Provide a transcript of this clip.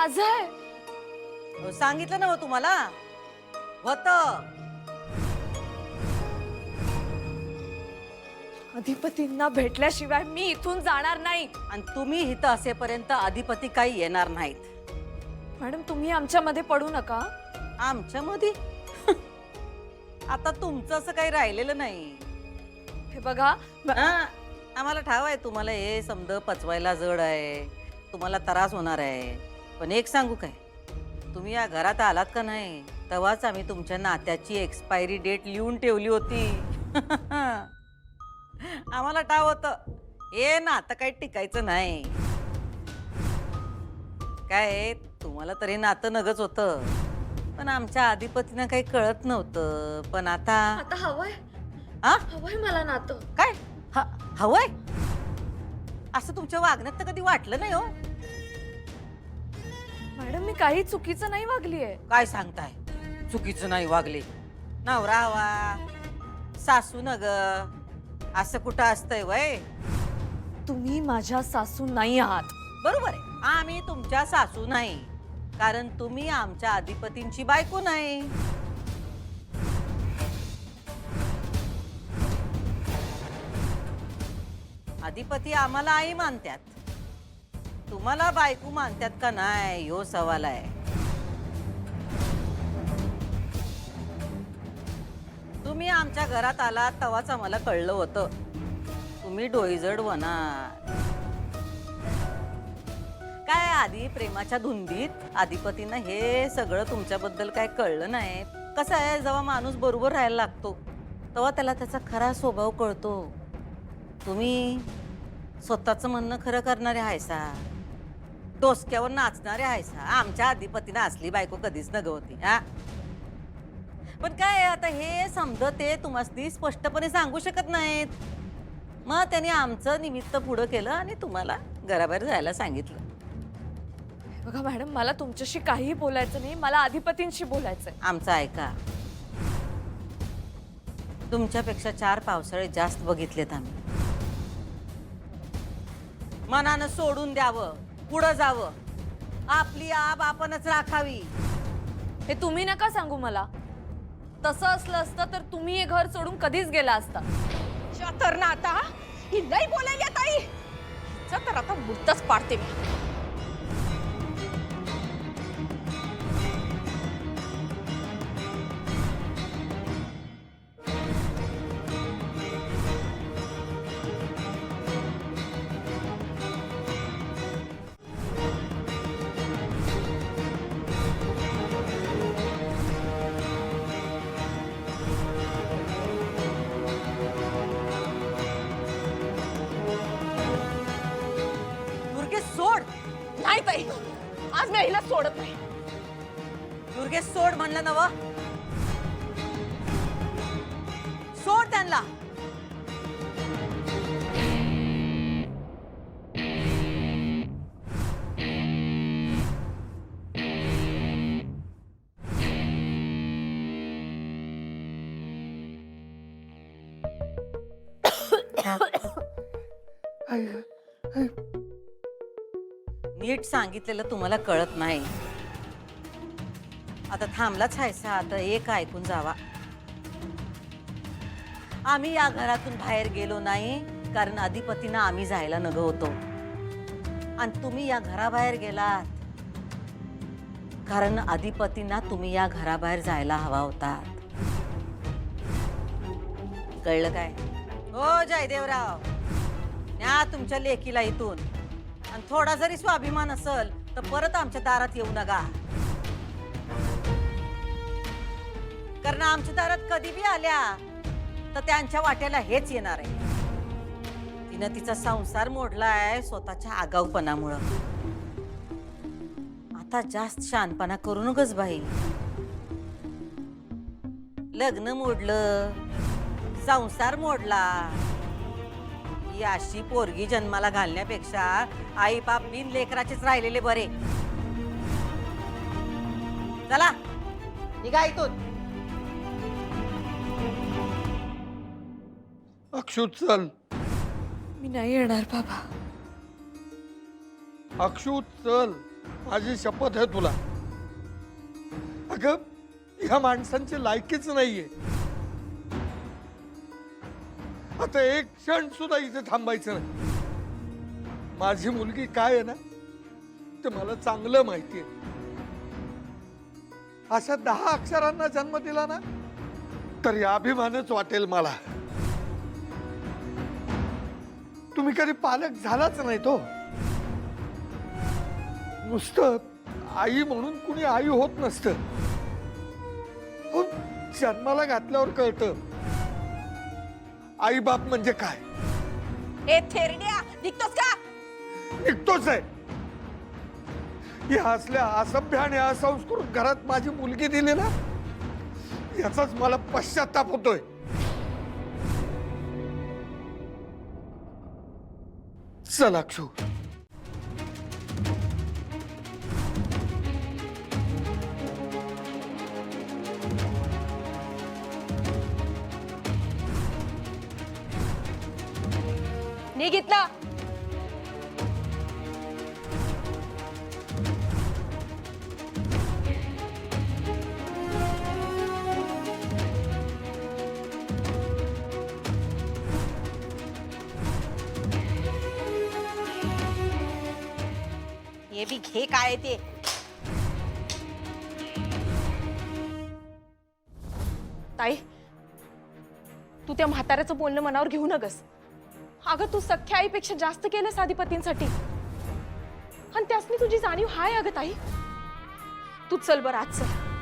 माझं आहे. सांगितलं ना हो तुम्हाला होत. अधिपतींना भेटल्याशिवाय मी इथून जाणार नाही. आणि तुम्ही इथं असेपर्यंत अधिपती काही येणार नाहीत. मॅडम तुम्ही आमच्यामध्ये पडू नका. आमच्यामध्ये आता तुमचं असं काही राहिलेलं नाही. हे बघा हा, आम्हाला ठाव आहे तुम्हाला हे समज पचवायला जड आहे, तुम्हाला त्रास होणार आहे. पण एक सांगू काय, तुम्ही या घरात आलात का नाही तेव्हाच आम्ही तुमच्या नात्याची एक्सपायरी डेट लिहून ठेवली होती. आम्हाला ठाव होतं हे नातं काही टिकायचं नाही. काय तुम्हाला तरी नातं नगच होतं, पण आमच्या अधिपतीनं काही कळत नव्हतं. पण आता आता हवंय हा हवंय मला नातं. काय हवंय असं तुमच्या वागण्यात तर कधी वाटलं नाही हो. मॅडम मी काही चुकीचं नाही वागलीये. काय सांगताय चुकीचं नाही वागले? नवरा हवा सासू न ग, असं कुठं असतंय वय? तुम्ही माझ्या सासू नाही आहात. बरोबर आहे, आम्ही तुमच्या सासू नाही, कारण तुम्ही आमच्या अधिपतींची बायको नाही. अधिपती आम्हाला आई मानतात, तुम्हाला बायको मानतात का नाही ह्यो सवाल आहे. तुम्ही आमच्या घरात आलात तेव्हाच आम्हाला कळलं होतं तुम्ही डोईजड होणार. काय आधी प्रेमाच्या धुंदीत अधिपतीनं हे सगळं तुमच्याबद्दल काय कळलं नाही. कसं आहे, जेव्हा माणूस बरोबर राहायला लागतो तेव्हा त्याला त्याचा खरा स्वभाव कळतो. तुम्ही स्वतःचं म्हणणं खरं करणारे आहेसा, डोसक्यावर नाचणारे आहेसा. आमच्या अधिपतीनं असली बायको कधीच नग होती. हा पण काय आता हे समजत ते तुम्हाला स्पष्टपणे सांगू शकत नाहीत. मग त्याने आमचं निमित्त पुढं केलं आणि तुम्हाला घराबाहेर जायला सांगितलं. बघा मॅडम मला तुमच्याशी काहीही बोलायचं नाही, मला अधिपतींशी बोलायचंय. आमचं ऐका, तुमच्यापेक्षा 4 पावसाळे जास्त बघितलेत आम्ही. मनानं सोडून द्यावं, पुढं जावं, आपली आब आपणच राखावी. हे तुम्ही नका सांगू मला. तसं असलं असतं तर तुम्ही हे घर सोडून कधीच गेला असता. तर ना आता ही लई बोलायली ताई. तर आता मुद्दाच पाडते मी. दुर्गे सोड, नाही ताई, आज मी हिला सोडत नाही. दुर्गे सोड म्हणलं नव, सोड त्यांना. नीट सांगितलेलं तुम्हाला कळत नाही. आता थांबलाच हायसा, आता एक ऐकून जावा. आम्ही या घरातून बाहेर गेलो नाही कारण अधिपतीनं आम्ही जायला नग होतो, आणि तुम्ही या घराबाहेर गेलात कारण अधिपतींना तुम्ही या घराबाहेर जायला हवा होता. कळलं काय? हो जयदेवराव, न्या तुमच्या लेकीला इथून. आणि थोडा जरी स्वाभिमान असेल तर परत आमच्या दारात येऊ नका, कारण आमच्या दारात कधी बी आल्या तर त्यांच्या वाट्याला हेच येणार आहे. तिनं तिचा संसार मोडलाय स्वतःच्या आगाऊपणामुळं. आता जास्त शहाणपणा करू नकोस बाई. लग्न मोडलं, संसार मोडला, ही अशी पोरगी जन्माला घालण्यापेक्षा आई बाप बिन लेकराचेच राहिलेले बरे. चला निघा इथून. अक्षू चल. मी नाही येणार बाबा. अक्षू चल. माझी शपथ आहे तुला. अगं ह्या माणसांची लायकीच नाहीये. आता एक क्षण सुद्धा इथे थांबायचं नाही. माझी मुलगी काय आहे ना ते मला चांगलं माहितीये. अशा 10 अक्षरांना जन्म दिला ना तरी अभिमानच वाटेल मला. तुम्ही कधी पालक झालाच नाही तो. नुसतं आई म्हणून कुणी आई होत नसतं. हो, जन्माला घातल्यावर कळतं आई बाप म्हणजे काय. ए थेरड्या, निघतोस का? निघतोच आहे. या असल्या असभ्य आणि असंस्कृत घरात माझी मुलगी दिली ना याचाच मला पश्चाताप होतोय. चल अक्षू. निघ इथनं. ये बी घे काय ते. ताई, तू त्या म्हाताऱ्याचं बोलणं मनावर घेऊ नगस. अगं तू सख्या आईपेक्षा जास्त केलंस आधिपतींसाठी आणि त्यासनी तुझी जाणीव हाय. अगं ताई, तू चल बरं आज चल.